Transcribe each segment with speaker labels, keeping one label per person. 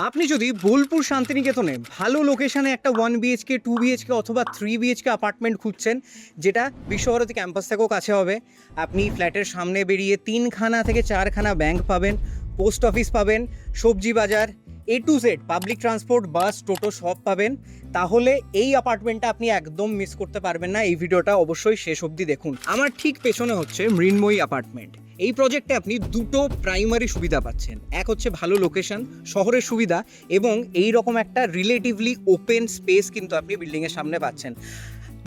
Speaker 1: আপনি যদি বোলপুর শান্তিনিকেতনে ভালো লোকেশনে একটা 1 BHK 2 BHK অথবা 3 BHK অ্যাপার্টমেন্ট খুঁজছেন, যেটা বিশ্বভারতী ক্যাম্পাস থেকেও কাছে হবে, আপনি ফ্ল্যাটের সামনে বেরিয়ে 3খানা থেকে 4খানা ব্যাংক পাবেন, পোস্ট অফিস পাবেন, সবজি বাজার, A to Z public transport, bus, toto সব পাবেন, তাহলে এই অ্যাপার্টমেন্টটা আপনি একদম মিস করতে পারবেন না। এই ভিডিওটা অবশ্যই শেষ অবধি দেখুন। আমার ঠিক পেছনে হচ্ছে মৃন্ময়ী অ্যাপার্টমেন্ট। এই প্রজেক্টে আপনি দুটো প্রাইমারি সুবিধা পাচ্ছেন। এক হচ্ছে ভালো লোকেশন, শহরের সুবিধা, এবং এই রকম একটা রিলেটিভলি ওপেন স্পেস কিন্তু আপনি বিল্ডিংয়ের সামনে পাচ্ছেন।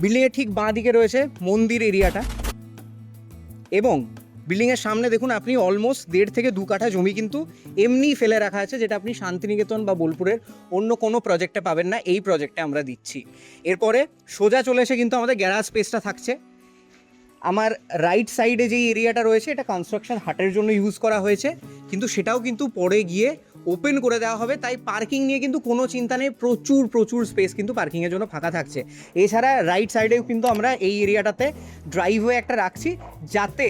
Speaker 1: বিল্ডিংয়ের ঠিক বাঁ দিকে রয়েছে মন্দির এরিয়াটা, এবং বিল্ডিংয়ের সামনে দেখুন আপনি অলমোস্ট 1.5 থেকে 2 কাঠা জমি কিন্তু এমনি ফেলে রাখা আছে, যেটা আপনি শান্তিনিকেতন বা বোলপুরের অন্য কোনো প্রজেক্টে পাবেন না, এই প্রজেক্টে আমরা দিচ্ছি। এরপরে সোজা চলে এসে কিন্তু আমাদের গ্যারাজ স্পেসটা থাকছে। আমার রাইট সাইডে যেই এরিয়াটা রয়েছে, এটা কনস্ট্রাকশন হাটের জন্য ইউজ করা হয়েছে, কিন্তু সেটাও কিন্তু পরে গিয়ে ওপেন করে দেওয়া হবে, তাই পার্কিং নিয়ে কিন্তু কোনো চিন্তা নেই। প্রচুর প্রচুর স্পেস কিন্তু পার্কিংয়ের জন্য ফাঁকা থাকছে। এছাড়া রাইট সাইডেও কিন্তু আমরা এই এরিয়াটাতে ড্রাইভওয়ে একটা রাখছি, যাতে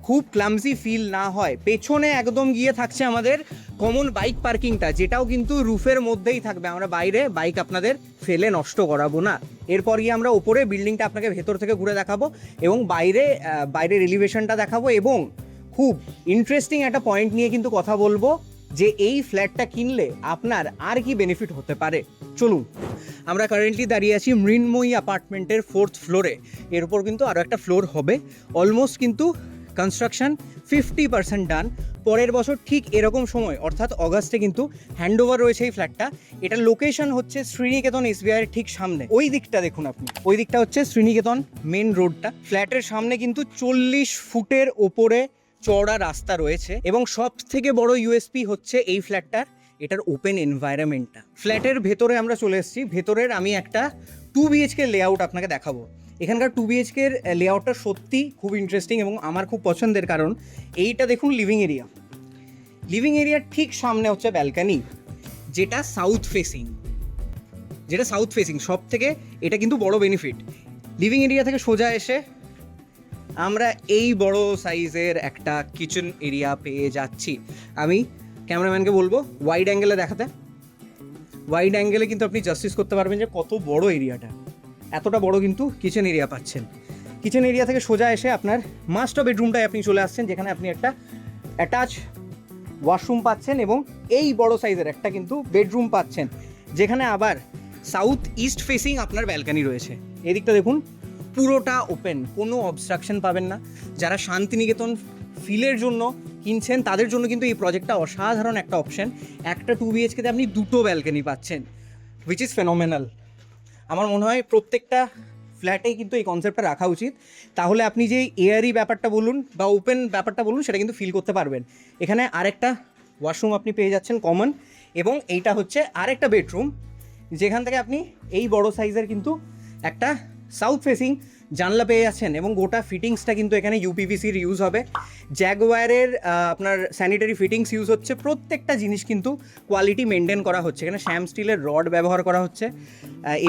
Speaker 1: খুব ক্লামজি ফিল না হয়। পেছনে একদম গিয়ে থাকছে আমাদের কমন বাইক পার্কিংটা, যেটাও কিন্তু রুফের মধ্যেই থাকবে। আমরা বাইরে বাইক আপনাদের ফেলে নষ্ট করাবো না। এরপর গিয়ে আমরা ওপরে বিল্ডিংটা আপনাকে ভেতর থেকে ঘুরে দেখাবো, এবং বাইরের এলিভেশনটা দেখাবো, এবং খুব ইন্টারেস্টিং একটা পয়েন্ট নিয়ে কিন্তু কথা বলবো, যে এই ফ্ল্যাটটা কিনলে আপনার আর কি বেনিফিট হতে পারে। চলুন, আমরা কারেন্টলি দাঁড়িয়ে আছি মৃন্ময়ী অ্যাপার্টমেন্টের 4th ফ্লোরে। এর উপর কিন্তু আরও একটা ফ্লোর হবে। অলমোস্ট কিন্তু কনস্ট্রাকশন 50% ডান। পরের বছর ঠিক এরকম সময় অর্থাৎ অগাস্টে কিন্তু হ্যান্ডওভার রয়েছে এই ফ্ল্যাটটা। এটার লোকেশন হচ্ছে শ্রীনিকেতন SBI এর ঠিক সামনে। ওই দিকটা দেখুন আপনি, ওই দিকটা হচ্ছে শ্রীনিকেতন মেন রোডটা। ফ্ল্যাটের সামনে কিন্তু 40 ফুটের ওপরে চওড়া রাস্তা রয়েছে, এবং সব থেকে বড় ইউএসপি হচ্ছে এই ফ্ল্যাটটার এটার ওপেন এনভায়রনমেন্টটা। ফ্ল্যাটের ভেতরে আমরা চলে এসেছি। ভেতরের আমি একটা 2 BHK লেআউট আপনাকে দেখাবো। এখানকার 2 BHK এর লেআউটটা সত্যি খুব ইন্টারেস্টিং এবং আমার খুব পছন্দের, কারণ এইটা দেখুন লিভিং এরিয়া। লিভিং এরিয়ার ঠিক সামনে হচ্ছে ব্যালকানি, যেটা সাউথ ফেসিং। সব থেকে এটা কিন্তু বড় বেনিফিট। লিভিং এরিয়া থেকে সোজা এসে আমরা এই বড় সাইজের একটা কিচেন এরিয়া পেয়ে যাচ্ছি। আমি ক্যামেরাম্যানকে বলবো ওয়াইড অ্যাঙ্গেলে দেখাতে। ওয়াইড অ্যাঙ্গেলে কিন্তু আপনি জাস্টিস করতে পারবেন যে কত বড় এরিয়াটা। এতটা বড় কিন্তু কিচেন এরিয়া পাচ্ছেন। কিচেন এরিয়া থেকে সোজা এসে আপনার মাস্টার বেডরুমটায় আপনি চলে আসছেন, যেখানে আপনি একটা অ্যাটাচ ওয়াশরুম পাচ্ছেন, এবং এই বড় সাইজের একটা কিন্তু বেডরুম পাচ্ছেন, যেখানে আবার সাউথ ইস্ট ফেসিং আপনার ব্যালকানি রয়েছে। এদিকটা দেখুন পুরোটা ওপেন, কোনো অবস্ট্রাকশন পাবেন না। যারা শান্তিনিকেতন ফিলের জন্য কিনছেন তাদের জন্য কিন্তু এই প্রজেক্টটা অসাধারণ একটা অপশন। একটা 2 BHKতে আপনি দুটো ব্যালকানি পাচ্ছেন, হুইচ ইজ ফেনোমেনাল। আমার মনে হয় প্রত্যেকটা ফ্ল্যাটেই কিন্তু এই কনসেপ্টটা রাখা উচিত, তাহলে আপনি যে এয়ারি ব্যাপারটা বলুন বা ওপেন ব্যাপারটা বলুন, সেটা কিন্তু ফিল করতে পারবেন। এখানে আরেকটা ওয়াশরুম আপনি পেয়ে যাচ্ছেন কমন, এবং এইটা হচ্ছে আরেকটা বেডরুম, যেখান থেকে আপনি এই বড় সাইজের কিন্তু একটা সাউথ ফেসিং জানলা পেয়ে যাচ্ছেন, এবং গোটা ফিটিংসটা কিন্তু এখানে UPVCর ইউজ হবে। জ্যাগুয়ারের আপনার স্যানিটারি ফিটিংস ইউজ হচ্ছে। প্রত্যেকটা জিনিস কিন্তু কোয়ালিটি মেনটেন করা হচ্ছে। এখানে শ্যাম স্টিলের রড ব্যবহার করা হচ্ছে,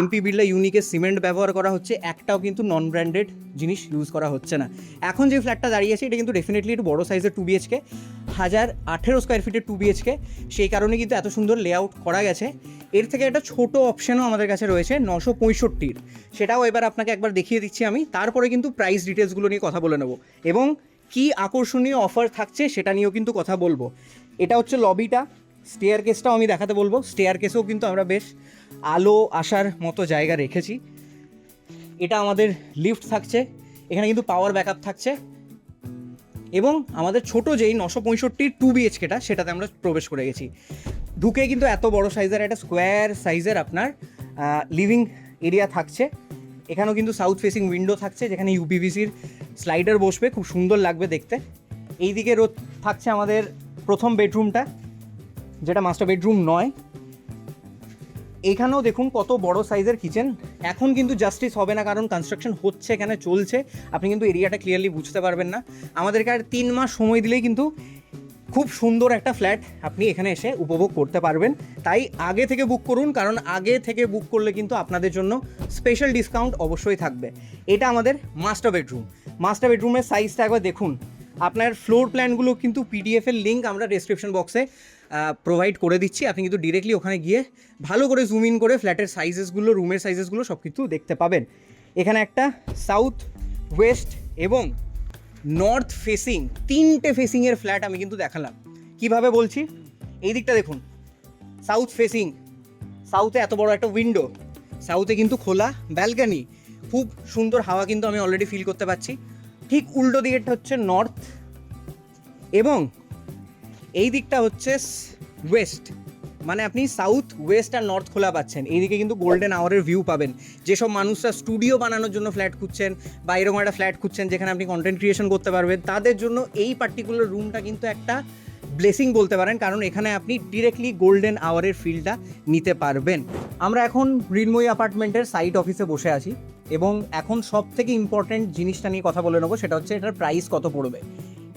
Speaker 1: MP বিড়লা ইউনিকের সিমেন্ট ব্যবহার করা হচ্ছে। একটাও কিন্তু নন ব্র্যান্ডেড জিনিস ইউজ করা হচ্ছে না। এখন যে ফ্ল্যাটটা দাঁড়িয়ে আছে এটা কিন্তু ডেফিনেটলি একটু বড় সাইজের 2 BHK, 1018 স্কোয়ার ফিটের 2 BHK। সেই কারণে কিন্তু এত সুন্দর লেআউট করা গেছে। এর থেকে একটা ছোট অপশানও আমাদের কাছে রয়েছে 965, সেটাও এবার আপনাকে একবার দেখিয়ে দিচ্ছি আমি। তারপরে কিন্তু প্রাইস ডিটেলসগুলো নিয়ে কথা বলে নেব, এবং কি আকর্ষণীয় অফার থাকছে সেটা নিয়েও কিন্তু কথা বলবো। এটা হচ্ছে লবিটা। স্টেয়ার কেসটাও আমি দেখাতে বলবো। স্টেয়ার কেসেও কিন্তু আমরা বেশ আলো আসার মতো জায়গা রেখেছি। এটা আমাদের লিফট থাকছে, এখানে কিন্তু পাওয়ার ব্যাকআপ থাকছে, এবং আমাদের ছোট যেই 965 2 BHKটা সেটাতে আমরা প্রবেশ করে গেছি। ঢুকে কিন্তু এত বড় সাইজের একটা স্কোয়ার সাইজের আপনার লিভিং এরিয়া থাকছে। এখানেও কিন্তু সাউথ ফেসিং উইন্ডো থাকছে, যেখানে UPVCর স্লাইডার বসবে, খুব সুন্দর লাগবে দেখতে। এই দিকে থাকছে আমাদের প্রথম বেডরুমটা, যেটা মাস্টার বেডরুম নয়। এখানেও দেখুন কত বড় সাইজের কিচেন। এখন কিন্তু জাস্টিস হবে না, কারণ কনস্ট্রাকশন হচ্ছে, এখানে চলছে। আপনি কিন্তু এরিয়াটা ক্লিয়ারলি বুঝতে পারবেন না। আমাদেরকে আর 3 মাস সময় দিলেই কিন্তু খুব সুন্দর একটা ফ্ল্যাট আপনি এখানে এসে উপভোগ করতে পারবেন। তাই আগে থেকে বুক করুন, কারণ আগে থেকে বুক করলে কিন্তু আপনাদের জন্য স্পেশাল ডিসকাউন্ট অবশ্যই থাকবে। এটা আমাদের মাস্টার বেডরুম। মাস্টার বেডরুমের সাইজটা একবার দেখুন। আপনার ফ্লোর প্ল্যানগুলো কিন্তু PDF এর লিঙ্ক আমরা ডেসক্রিপশন বক্সে প্রোভাইড করে দিচ্ছি। আপনি কিন্তু ডিরেক্টলি ওখানে গিয়ে ভালো করে জুম ইন করে ফ্ল্যাটের সাইজেসগুলো, রুমের সাইজেসগুলো সব কিছু দেখতে পাবেন। এখানে একটা সাউথ, ওয়েস্ট এবং নর্থ ফেসিং, 3টে ফেসিংয়ের ফ্ল্যাট আমি কিন্তু দেখালাম। কিভাবে বলছি, এই দিকটা দেখুন, সাউথ ফেসিং, সাউথে এত বড় একটা উইন্ডো, সাউথে কিন্তু খোলা ব্যালকানি, খুব সুন্দর হাওয়া কিন্তু আমি অলরেডি ফিল করতে পারছি। ঠিক উল্টো দিকটা হচ্ছে নর্থ এবং এই দিকটা হচ্ছে ওয়েস্ট, মানে আপনি সাউথ, ওয়েস্ট আর নর্থ খোলা পাচ্ছেন। এইদিকে কিন্তু গোল্ডেন আওয়ারের ভিউ পাবেন। যেসব মানুষরা স্টুডিও বানানোর জন্য ফ্ল্যাট খুঁজছেন বা এরকম একটা ফ্ল্যাট খুঁজছেন যেখানে আপনি কন্টেন্ট ক্রিয়েশন করতে পারবেন, তাদের জন্য এই পার্টিকুলার রুমটা কিন্তু একটা ব্লেসিং বলতে পারেন, কারণ এখানে আপনি ডিরেক্টলি গোল্ডেন আওয়ারের ফিলটা নিতে পারবেন। আমরা এখন মৃন্ময়ী অ্যাপার্টমেন্টের সাইট অফিসে বসে আছি এবং এখন সব থেকে ইম্পর্ট্যান্ট জিনিসটা নিয়ে কথা বলে নেবো, সেটা হচ্ছে এটার প্রাইস কত পড়বে।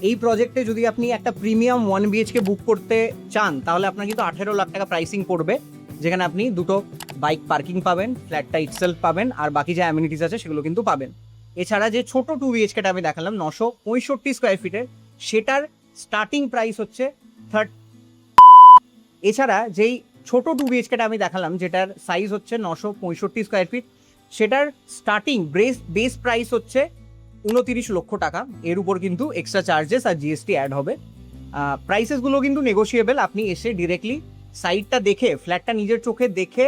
Speaker 1: এই প্রজেক্টে যদি আপনি একটা প্রিমিয়াম 1 BHK বুক করতে চান তাহলে আপনার কিন্তু 18 লাখ টাকা প্রাইসিং পড়বে, যেখানে আপনি দুটো বাইক পার্কিং পাবেন, ফ্ল্যাটটা ইটসেলফ পাবেন, আর বাকি যে অ্যামিনিটিস আছে সেগুলো কিন্তু পাবেন। এছাড়া যে ছোট 2 BHKটা আমি দেখালাম 965 স্কোয়ার ফিটের, সেটার স্টার্টিং প্রাইস হচ্ছে এছাড়া যেই ছোট 2 BHKটা আমি দেখালাম যেটার সাইজ হচ্ছে 965 স্কোয়ার ফিট, সেটার স্টার্টিং বেস প্রাইস হচ্ছে 29 লক্ষ টাকা। এর উপর কিন্তু এক্সট্রা চার্জেস আর জিএসটি অ্যাড হবে। প্রাইসেসগুলো কিন্তু নেগোশিয়েবল, আপনি এসে ডিরেক্টলি সাইটটা দেখে, ফ্ল্যাটটা নিজের চোখে দেখে,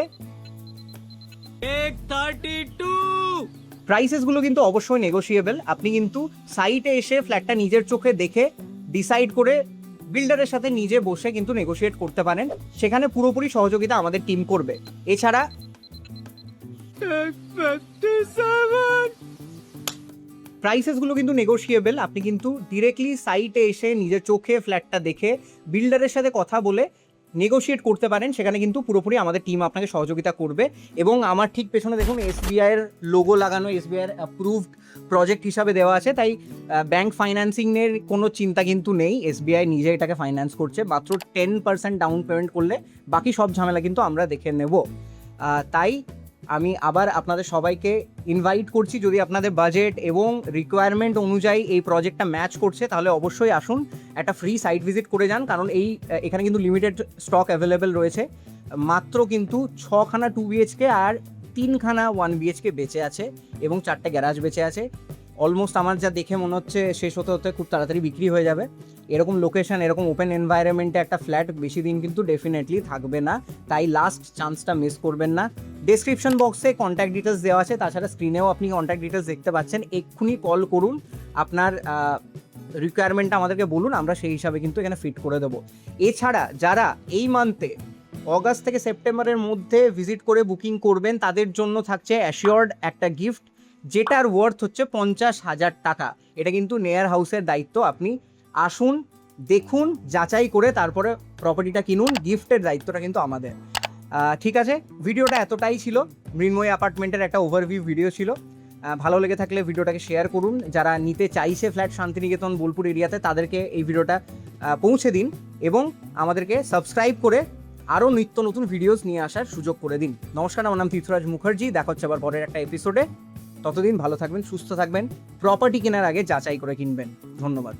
Speaker 1: প্রাইসেসগুলো কিন্তু অবশ্যই নেগোশিয়েবল। আপনি কিন্তু সাইটে এসে ফ্ল্যাটটা নিজের চোখে দেখে ডিসাইড করে বিল্ডারের সাথে নিজে বসে কিন্তু নেগোশিয়েট করতে পারেন, সেখানে পুরোপুরি সহযোগিতা আমাদের টিম করবে। এছাড়া প্রাইসেসগুলো কিন্তু নেগোশিয়েবল, আপনি কিন্তু ডিরেক্টলি সাইটে এসে নিজের চোখে ফ্ল্যাটটা দেখে বিল্ডারের সাথে কথা বলে নেগোশিয়েট করতে পারেন, সেখানে কিন্তু পুরোপুরি আমাদের টিম আপনাকে সহযোগিতা করবে। এবং আমার ঠিক পেছনে দেখুন এসবিআইয়ের লোগো লাগানো, এসবিআইয়ের অ্যাপ্রুভড প্রজেক্ট হিসাবে দেওয়া আছে, তাই ব্যাংক ফাইন্যান্সিংয়ের কোনো চিন্তা কিন্তু নেই। এসবিআই নিজে এটাকে ফাইন্যান্স করছে, মাত্র 10% ডাউন পেমেন্ট করলে বাকি সব ঝামেলা কিন্তু আমরা দেখে নেব। তাই আমি আবার আপনাদের সবাইকে ইনভাইট করছি, যদি আপনাদের বাজেট এবং রিকোয়ারমেন্ট অনুযায়ী এই প্রজেক্টটা ম্যাচ করছে তাহলে অবশ্যই আসুন, একটা ফ্রি সাইট ভিজিট করে যান, কারণ এখানে কিন্তু লিমিটেড স্টক অ্যাভেলেবেল রয়েছে। মাত্র কিন্তু 6খানা 2 BHK আর 3খানা 1 BHK বেঁচে আছে এবং 4টে গ্যারাজ বেঁচে আছে। অলমোস্ট আমার যা দেখে মনে হচ্ছে শেষ হতে হতে খুব তাড়াতাড়ি বিক্রি হয়ে যাবে। এরকম লোকেশন, এরকম ওপেন এনভায়রনমেন্টে একটা ফ্ল্যাট বেশি দিন কিন্তু ডেফিনেটলি থাকবে না, তাই লাস্ট চান্সটা মিস করবেন না। ডেসক্রিপশন বক্সে কন্ট্যাক্ট ডিটেলস দেওয়া আছে, তাছাড়া স্ক্রিনেও আপনি কন্ট্যাক্ট ডিটেলস দেখতে পাচ্ছেন। এক্ষুনি কল করুন, আপনার রিকোয়ারমেন্টটা আমাদেরকে বলুন, আমরা সেই হিসাবে কিন্তু এখানে ফিট করে দেবো। এছাড়া যারা এই মান্থে অগাস্ট থেকে সেপ্টেম্বরের মধ্যে ভিজিট করে বুকিং করবেন তাদের জন্য থাকছে অ্যাসিওর্ড একটা গিফট, যেটার ওয়ার্থ হচ্ছে 50,000 টাকা। এটা কিন্তু নেয়ার হাউসের দায়িত্ব, আপনি আসুন, দেখুন, যাচাই করে তারপরে প্রপার্টিটা কিনুন, গিফটের দায়িত্বটা কিন্তু আমাদের। ঠিক আছে, ভিডিওটা এতটাই ছিল, মৃন্ময়ী অ্যাপার্টমেন্টের একটা ওভারভিউ ভিডিও ছিল। ভালো লেগে থাকলে ভিডিওটাকে শেয়ার করুন, যারা নিতে চাইছে ফ্ল্যাট শান্তিনিকেতন বোলপুর এরিয়াতে তাদেরকে এই ভিডিওটা পৌঁছে দিন এবং আমাদেরকে সাবস্ক্রাইব করে আরও নিত্য নতুন ভিডিওস নিয়ে আসার সুযোগ করে দিন। নমস্কার, আমার নাম তীর্থরাজ মুখার্জি, দেখা হচ্ছে আবার পরের একটা এপিসোডে। ততদিন ভালো থাকবেন, সুস্থ থাকবেন, প্রপার্টি কেনার আগে যাচাই করে কিনবেন। ধন্যবাদ।